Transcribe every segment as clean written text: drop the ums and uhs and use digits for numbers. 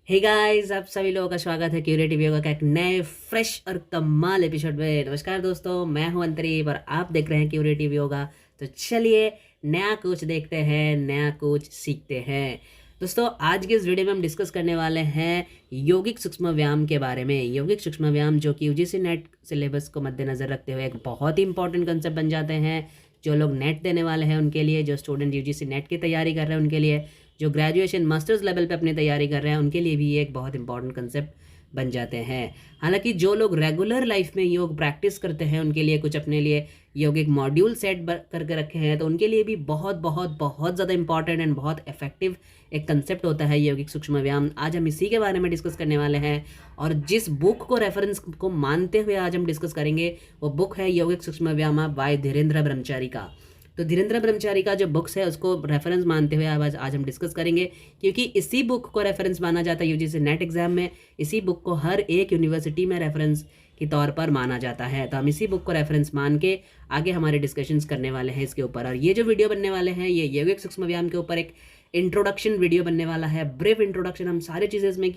Hey guys, आप सभी लोगों का स्वागत है क्यूरेटिव योगा का एक नए फ्रेश और कमाल एपिसोड में। नमस्कार दोस्तों, मैं हूं अंतरीप और आप देख रहे हैं क्यूरेटिव योगा। तो चलिए नया कुछ देखते हैं, नया कुछ सीखते हैं। दोस्तों, आज के इस वीडियो में हम डिस्कस करने वाले हैं यौगिक सूक्ष्म व्यायाम के बारे में। यौगिक सूक्ष्म व्यायाम जो कि यूजीसी नेट सिलेबस को मद्देनजर रखते हुए एक बहुत ही इंपॉर्टेंट कंसेप्ट बन जाते हैं। जो लोग नेट देने वाले हैं उनके लिए, जो स्टूडेंट यूजीसी नेट की तैयारी कर रहे हैं उनके लिए, जो ग्रेजुएशन मास्टर्स लेवल पे अपनी तैयारी कर रहे हैं उनके लिए भी ये एक बहुत इंपॉर्टेंट कंसेप्ट बन जाते हैं। हालांकि जो लोग रेगुलर लाइफ में योग प्रैक्टिस करते हैं उनके लिए कुछ अपने लिए यौगिक मॉड्यूल सेट करके रखे हैं, तो उनके लिए भी बहुत बहुत बहुत ज़्यादा इंपॉर्टेंट एंड बहुत इफेक्टिव एक कंसेप्ट होता है यौगिक सूक्ष्म व्यायाम। आज हम इसी के बारे में डिस्कस करने वाले हैं और जिस बुक को रेफरेंस को मानते हुए आज हम डिस्कस करेंगे वो बुक है यौगिक सूक्ष्म व्यायाम बाय धीरेन्द्र ब्रह्मचारी का। तो धीरेन्द्र ब्रह्मचारी का जो बुक्स है उसको रेफरेंस मानते हुए आज हम डिस्कस करेंगे, क्योंकि इसी बुक को रेफरेंस माना जाता है यूजीसी नेट एग्जाम में। इसी बुक को हर एक यूनिवर्सिटी में रेफरेंस के तौर पर माना जाता है। तो हम इसी बुक को रेफरेंस मान के आगे हमारे डिस्कशंस करने वाले हैं इसके ऊपर। और ये जो वीडियो बनने वाले हैं ये यौगिक सूक्ष्म व्यायाम के ऊपर एक इंट्रोडक्शन वीडियो बनने वाला है, ब्रीफ इंट्रोडक्शन। हम सारी चीज़ें इसमें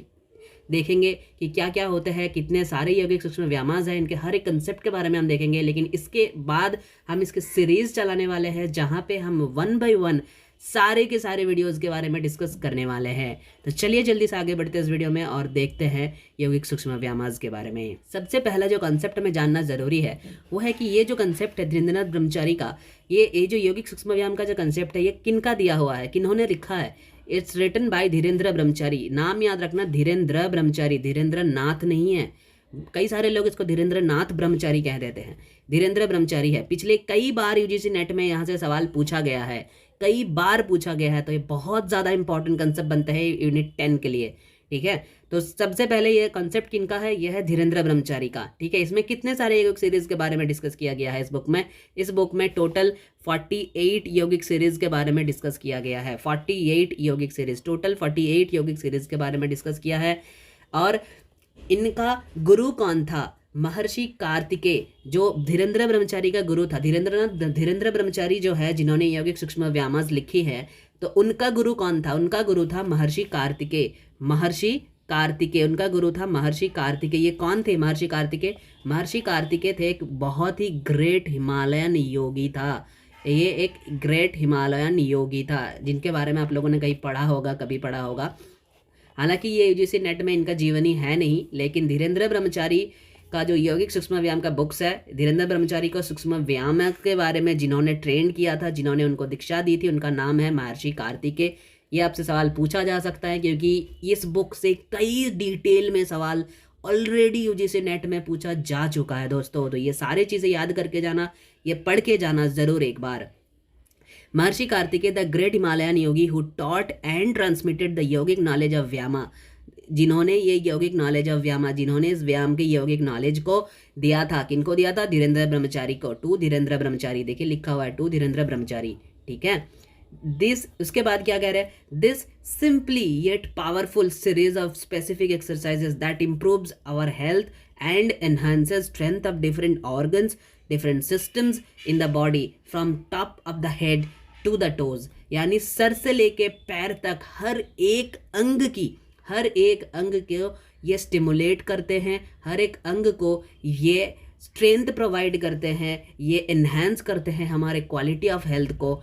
देखेंगे कि क्या क्या होते हैं, कितने सारे यौगिक सूक्ष्म व्यायाम हैं, इनके हर एक कंसेप्ट के बारे में हम देखेंगे। लेकिन इसके बाद हम इसके सीरीज चलाने वाले हैं जहाँ पे हम 1 बाय 1 सारे के सारे वीडियोस के बारे में डिस्कस करने वाले हैं। तो चलिए जल्दी से आगे बढ़ते हैं इस वीडियो में और देखते हैं यौगिक सूक्ष्म व्यायाम के बारे में। सबसे पहला जो कंसेप्ट हमें जानना जरूरी है वो है कि ये जो कंसेप्ट है धीरेन्द्रनाथ ब्रह्मचारी का, ये जो यौगिक सूक्ष्म व्यायाम का जो कंसेप्ट है ये किन का दिया हुआ है, किन्होंने लिखा है। इट्स रिटन बाय धीरेन्द्र ब्रह्मचारी। नाम याद रखना, धीरेन्द्र ब्रह्मचारी, धीरेन्द्र नाथ नहीं है। कई सारे लोग इसको धीरेन्द्र नाथ ब्रह्मचारी कह देते हैं, धीरेन्द्र ब्रह्मचारी है। पिछले कई बार यूजीसी नेट में यहाँ से सवाल पूछा गया है, कई बार पूछा गया है, तो ये बहुत ज़्यादा इंपॉर्टेंट कंसेप्ट बनता है यूनिट 10 के लिए। ठीक है, तो सबसे पहले ये कंसेप्ट किनका है, यह है धीरेन्द्र ब्रह्मचारी का। ठीक है, इसमें कितने सारे योग सीरीज के बारे में डिस्कस किया गया है इस बुक में टोटल 48 यौगिक सीरीज के बारे में डिस्कस किया गया है। 48 यौगिक सीरीज, टोटल 48 यौगिक सीरीज के बारे में डिस्कस किया है। और इनका गुरु कौन था, महर्षि कार्तिकेय, जो धीरेन्द्र ब्रह्मचारी का गुरु था। धीरेन्द्र ब्रह्मचारी जो है जिन्होंने यौगिक सूक्ष्म व्यायाम लिखी है, तो उनका गुरु कौन था, उनका गुरु था महर्षि कार्तिकेय। उनका गुरु था महर्षि कार्तिकेय। ये कौन थे महर्षि कार्तिकेय? महर्षि कार्तिकेय थे एक बहुत ही ग्रेट हिमालयन योगी था। ये एक ग्रेट हिमालयन योगी था जिनके बारे में आप लोगों ने कहीं पढ़ा होगा, कभी पढ़ा होगा। हालांकि ये यूजीसी नेट में इनका जीवनी है नहीं, लेकिन धीरेन्द्र ब्रह्मचारी का जो यौगिक सूक्ष्म व्यायाम का बुक्स है, धीरेन्द्र ब्रह्मचारी को सूक्ष्म व्यायाम के बारे में जिन्होंने ट्रेन किया था, जिन्होंने उनको दीक्षा दी थी, उनका नाम है महर्षि कार्तिकेय। ये आपसे सवाल पूछा जा सकता है क्योंकि इस बुक से कई डिटेल में सवाल ऑलरेडी यूजीसी नेट में पूछा जा चुका है दोस्तों। तो ये सारी चीज़ें याद करके जाना, ये पढ़ के जाना ज़रूर एक बार। महर्षि Kartikeya the great Himalayan Yogi who taught and transmitted the यौगिक नॉलेज ऑफ व्यायाम, जिन्होंने ये यौगिक नॉलेज ऑफ व्यायाम, जिन्होंने इस व्यायाम के यौगिक नॉलेज को दिया था। किनको दिया था? धीरेन्द्र ब्रह्मचारी को। टू धीरेन्द्र ब्रह्मचारी, देखिए लिखा हुआ है टू धीरेन्द्र ब्रह्मचारी। ठीक है, दिस, उसके बाद क्या कह रहे हैं, this simply yet powerful series of specific exercises that improves our health and enhances strength of different organs, different systems in the body from top of the head to the toes. यानी सर से लेके पैर तक हर एक अंग को ये स्टिमुलेट करते हैं, हर एक अंग को ये स्ट्रेंथ प्रोवाइड करते हैं, ये एनहांस करते हैं हमारे क्वालिटी ऑफ हेल्थ को।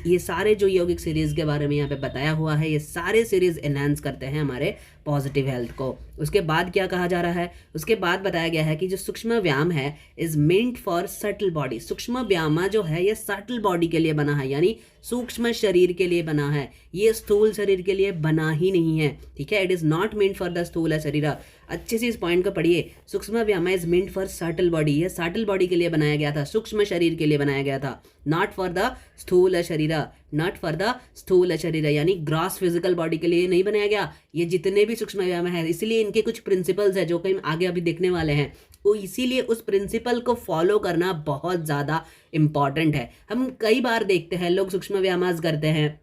ये सारे जो यौगिक सीरीज के बारे में यहाँ पे बताया हुआ है, ये सारे सीरीज एनहांस करते हैं हमारे पॉजिटिव हेल्थ को। उसके बाद क्या कहा जा रहा है, उसके बाद बताया गया है कि जो सूक्ष्म व्यायाम है is meant for subtle body. सूक्ष्म व्यायाम जो है ये सटल बॉडी के लिए बना है, यानी सूक्ष्म शरीर के लिए बना है, ये स्थूल शरीर के लिए बना ही नहीं है। ठीक है, it is not meant for the स्थूल शरीर। अच्छे से इस पॉइंट को पढ़िए, सूक्ष्म व्यायाम is meant for subtle body. ये सटल बॉडी के लिए बनाया गया था, सूक्ष्म शरीर के लिए बनाया गया था, नॉट फॉर द स्थूल शरीर, नॉट फॉर द स्थूल शरीर, यानी ग्रॉस फिजिकल बॉडी के लिए नहीं बनाया गया। ये जितने भी सूक्ष्म व्यायाम है, इसलिए इनके कुछ प्रिंसिपल्स है जो कि हम आगे अभी देखने वाले हैं, तो इसीलिए उस प्रिंसिपल को फॉलो करना बहुत ज़्यादा इंपॉर्टेंट है। हम कई बार देखते हैं लोग सूक्ष्म व्यायाम करते हैं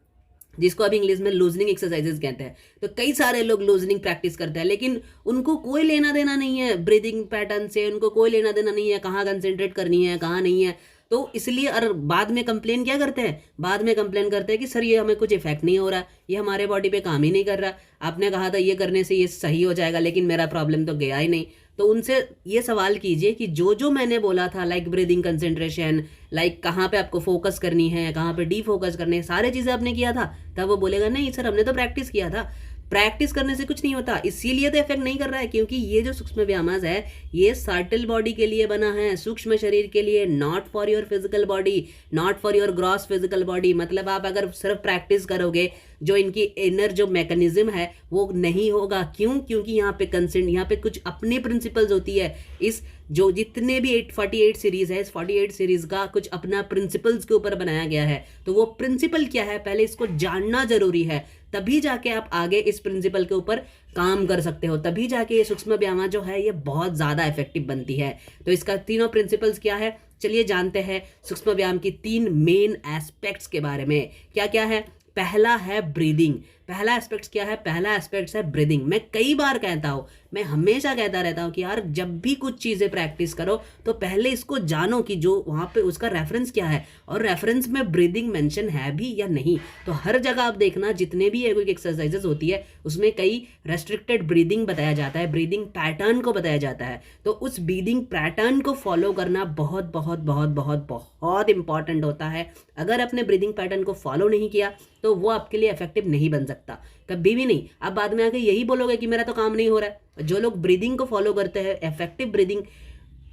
जिसको अभी इंग्लिश में लूजनिंग एक्सरसाइजेस कहते हैं, तो कई सारे लोग लूजनिंग प्रैक्टिस करते हैं, लेकिन उनको कोई लेना देना नहीं है ब्रीदिंग पैटर्न से, उनको कोई लेना देना नहीं है कहाँ कंसेंट्रेट करनी है कहाँ नहीं है। तो इसलिए और बाद में कंप्लेन क्या करते हैं, बाद में कंप्लेन करते हैं कि सर ये हमें कुछ इफेक्ट नहीं हो रहा, ये हमारे बॉडी पे काम ही नहीं कर रहा, आपने कहा था ये करने से ये सही हो जाएगा लेकिन मेरा प्रॉब्लम तो गया ही नहीं। तो उनसे ये सवाल कीजिए कि जो जो मैंने बोला था, लाइक ब्रीदिंग कंसंट्रेशन, लाइक कहाँ पे आपको फोकस करनी है, कहाँ पे डी फोकस करनी है, सारे चीज़ें आपने किया था, तब वो बोलेगा नहीं सर हमने तो प्रैक्टिस किया था। प्रैक्टिस करने से कुछ नहीं होता, इसीलिए तो इफेक्ट नहीं कर रहा है, क्योंकि ये जो सूक्ष्म व्यायाम है ये सटल बॉडी के लिए बना है, सूक्ष्म शरीर के लिए, not for your physical body, not for your gross physical body. मतलब आप अगर सिर्फ प्रैक्टिस करोगे, जो इनकी इनर जो मैकेनिज्म है वो नहीं होगा। क्यों? क्योंकि यहाँ पे कुछ अपनी प्रिंसिपल्स होती है। इस जो जितने भी 848 सीरीज है, इस 48 सीरीज का कुछ अपना प्रिंसिपल्स के ऊपर बनाया गया है। तो वो प्रिंसिपल क्या है पहले इसको जानना जरूरी है, तभी जाके आप आगे इस प्रिंसिपल के ऊपर काम कर सकते हो, तभी जाके ये सूक्ष्म व्यायाम जो है ये बहुत ज़्यादा इफेक्टिव बनती है। तो इसका तीनों प्रिंसिपल्स क्या है, चलिए जानते हैं सूक्ष्म व्यायाम की 3 मेन एस्पेक्ट्स के बारे में। क्या क्या है? पहला है ब्रीदिंग। पहला एस्पेक्ट क्या है? पहला एस्पेक्ट है ब्रीदिंग। मैं कई बार कहता हूँ, मैं हमेशा कहता रहता हूँ कि यार जब भी कुछ चीज़ें प्रैक्टिस करो तो पहले इसको जानो कि जो वहाँ पे उसका रेफरेंस क्या है, और रेफरेंस में ब्रीदिंग मेंशन है भी या नहीं। तो हर जगह आप देखना जितने भी एरोबिक एक्सरसाइजेज होती है उसमें कई रेस्ट्रिक्टेड ब्रीदिंग बताया जाता है, ब्रीदिंग पैटर्न को बताया जाता है। तो उस ब्रीदिंग पैटर्न को फॉलो करना बहुत बहुत बहुत बहुत बहुत इंपॉर्टेंट होता है। अगर आपने ब्रीदिंग पैटर्न को फॉलो नहीं किया तो वो आपके लिए इफेक्टिव नहीं बन सकता, कभी भी नहीं। आप बाद में आके यही बोलोगे कि मेरा तो काम नहीं हो रहा है। जो लोग ब्रीदिंग को फॉलो करते हैं, इफेक्टिव ब्रीदिंग,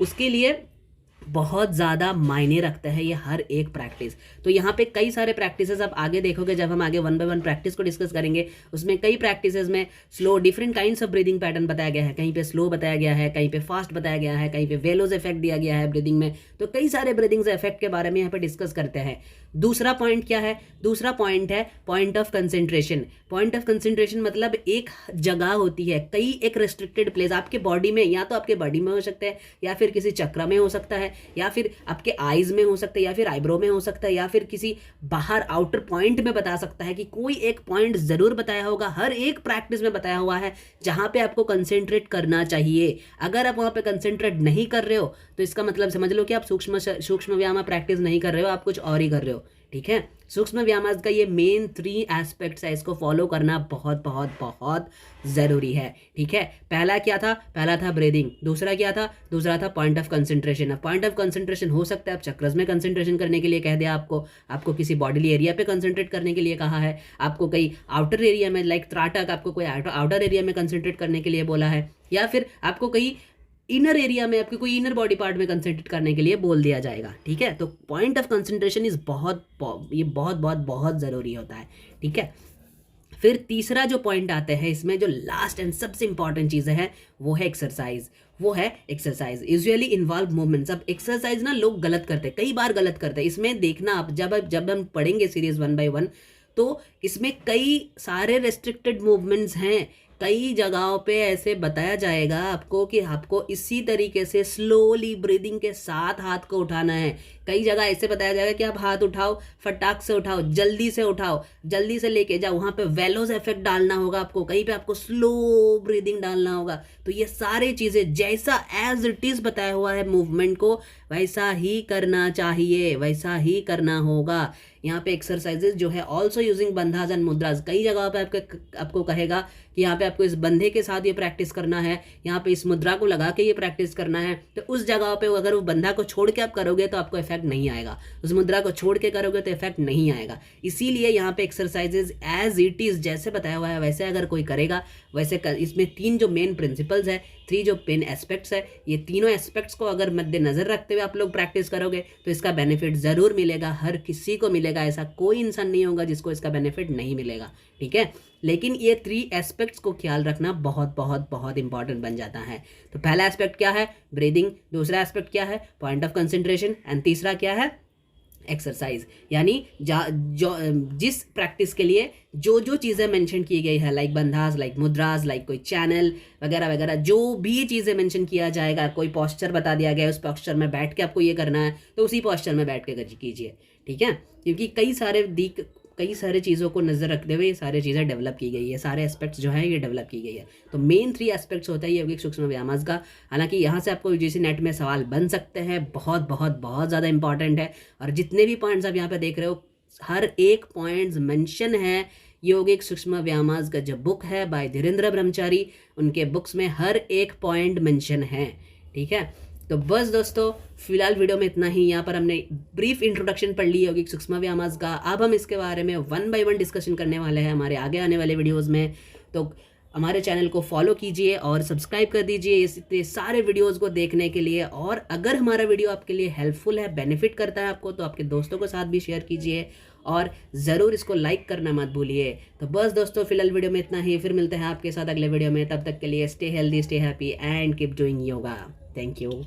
उसके लिए बहुत ज़्यादा मायने रखता है ये हर एक प्रैक्टिस। तो यहाँ पे कई सारे प्रैक्टिसेस आप आगे देखोगे, जब हम आगे 1 बाय 1 प्रैक्टिस को डिस्कस करेंगे, उसमें कई प्रैक्टिसेस में slow different kinds of breathing pattern बताया गया है। कहीं पे स्लो बताया गया है, कहीं पे फास्ट बताया गया है, कहीं पे वेलोज इफेक्ट दिया गया है ब्रीदिंग में। तो कई सारे ब्रीदिंग इफेक्ट के बारे में यहाँ पे डिस्कस करते हैं। दूसरा पॉइंट क्या है? दूसरा पॉइंट है point of concentration. Point of concentration मतलब एक जगह होती है, कई एक रेस्ट्रिक्टेड प्लेस आपके बॉडी में, या तो आपके बॉडी में हो सकता है, या फिर किसी चक्र में हो सकता है, या फिर आपके आईज में हो सकता है, या फिर आईब्रो में हो सकता है, या फिर किसी बाहर आउटर पॉइंट में बता सकता है। कि कोई एक पॉइंट जरूर बताया होगा, हर एक प्रैक्टिस में बताया हुआ है जहां पे आपको कंसेंट्रेट करना चाहिए। अगर आप वहां पे कंसेंट्रेट नहीं कर रहे हो तो इसका मतलब समझ लो कि आप सूक्ष्म व्यायाम प्रैक्टिस नहीं कर रहे हो, आप कुछ और ही कर रहे हो। ठीक है, सूक्ष्म व्यायाम का ये मेन 3 एस्पेक्ट्स है, इसको फॉलो करना बहुत बहुत बहुत ज़रूरी है। ठीक है, पहला क्या था? पहला था ब्रीदिंग। दूसरा क्या था? दूसरा था पॉइंट ऑफ कंसंट्रेशन। अब पॉइंट ऑफ कंसंट्रेशन हो सकता है आप चक्रस में कंसंट्रेशन करने के लिए कह दिया, आपको किसी बॉडीली एरिया पे कंसंट्रेट करने के लिए कहा है, आपको कई आउटर एरिया में लाइक त्राटक, आपको कोई आउटर एरिया में कंसंट्रेट करने के लिए बोला है, या फिर आपको कई इनर एरिया में, आपके कोई इनर बॉडी पार्ट में कंसंट्रेट करने के लिए बोल दिया जाएगा। ठीक है, तो पॉइंट ऑफ कंसंट्रेशन इज बहुत बहुत बहुत ज़रूरी होता है। ठीक है, फिर तीसरा जो पॉइंट आते हैं इसमें, जो लास्ट एंड सबसे इंपॉर्टेंट चीज़ है वो है एक्सरसाइज। वो है एक्सरसाइज यूजुअली इन्वॉल्व मूवमेंट्स। अब एक्सरसाइज ना लोग गलत करते हैं, कई बार गलत करते हैं। इसमें देखना आप जब हम पढ़ेंगे सीरीज 1 बाय 1, तो इसमें कई सारे रेस्ट्रिक्टेड मूवमेंट्स हैं। कई जगहों पे ऐसे बताया जाएगा आपको कि आपको इसी तरीके से स्लोली ब्रीदिंग के साथ हाथ को उठाना है। कई जगह ऐसे बताया जाएगा कि आप हाथ उठाओ, फटाक से उठाओ, जल्दी से उठाओ, जल्दी से लेके जाओ, वहाँ पे वेलोज इफेक्ट डालना होगा आपको, कहीं पे आपको स्लो ब्रीदिंग डालना होगा। तो ये सारी चीज़ें जैसा एज इट इज़ बताया हुआ है मूवमेंट को, वैसा ही करना चाहिए, वैसा ही करना होगा। यहाँ पे एक्सरसाइजेज जो है ऑल्सो यूजिंग बंधास एंड मुद्रास, कई जगह पे आपको कहेगा कि यहाँ पे आपको इस बंधे के साथ ये प्रैक्टिस करना है, यहाँ पे इस मुद्रा को लगा के ये प्रैक्टिस करना है। तो उस जगह पे अगर वो बंधा को छोड़ के आप करोगे तो आपको इफेक्ट नहीं आएगा, उस मुद्रा को छोड़ के करोगे तो इफेक्ट नहीं आएगा। इसीलिए यहाँ पे एक्सरसाइजेज एज इट इज़ जैसे बताया हुआ है वैसे अगर कोई करेगा वैसे इसमें 3 जो मेन प्रिंसिपल्स है, 3 जो मेन एस्पेक्ट्स है, ये तीनों एस्पेक्ट्स को अगर मद्देनजर रखते हुए आप लोग प्रैक्टिस करोगे तो इसका बेनिफिट ज़रूर मिलेगा, हर किसी को मिलेगा। ऐसा कोई इंसान नहीं होगा जिसको इसका बेनिफिट नहीं मिलेगा। ठीक है, लेकिन ये 3 एस्पेक्ट्स को ख्याल रखना बहुत बहुत बहुत इंपॉर्टेंट बन जाता है। तो पहला एस्पेक्ट क्या है? ब्रीदिंग। दूसरा एस्पेक्ट क्या है? Point of concentration. एंड तीसरा क्या है? एक्सरसाइज। यानी जिस प्रैक्टिस के लिए जो जो चीज़ें मेंशन की गई है, लाइक बंधास, लाइक मुद्रास, लाइक कोई चैनल वगैरह वगैरह, जो भी चीज़ें मेंशन किया जाएगा, कोई पोस्चर बता दिया गया है, उस पोस्चर में बैठ के आपको ये करना है तो उसी पोस्चर में बैठ के कीजिए। ठीक है, क्योंकि कई सारे कई सारे चीज़ों को नज़र रखते हुए ये सारी चीज़ें डेवलप की गई है, सारे एस्पेक्ट्स जो हैं ये डेवलप की गई है। तो मेन 3 एस्पेक्ट्स होता है यौगिक सूक्ष्म व्यायाम का। हालांकि यहाँ से आपको यूजीसी नेट में सवाल बन सकते हैं, बहुत बहुत बहुत ज़्यादा इंपॉर्टेंट है। और जितने भी पॉइंट्स आप यहाँ पे देख रहे हो, हर एक पॉइंट्स मेंशन है यौगिक सूक्ष्म व्यायाम का जो बुक है बाय धीरेन्द्र ब्रह्मचारी, उनके बुक्स में हर एक पॉइंट मेंशन है। ठीक है, तो बस दोस्तों फिलहाल वीडियो में इतना ही। यहाँ पर हमने ब्रीफ इंट्रोडक्शन पढ़ ली यौगिक सूक्ष्म व्यायाम का। अब हम इसके बारे में 1 बाय 1 डिस्कशन करने वाले हैं हमारे आगे आने वाले वीडियोज़ में। तो हमारे चैनल को फॉलो कीजिए और सब्सक्राइब कर दीजिए इतने सारे वीडियोस को देखने के लिए। और अगर हमारा वीडियो आपके लिए हेल्पफुल है, बेनिफिट करता है आपको, तो आपके दोस्तों के साथ भी शेयर कीजिए और ज़रूर इसको लाइक करना मत भूलिए। तो बस दोस्तों फिलहाल वीडियो में इतना ही, फिर मिलते हैं आपके साथ अगले वीडियो में। तब तक के लिए stay healthy, stay happy and keep doing yoga. Thank you.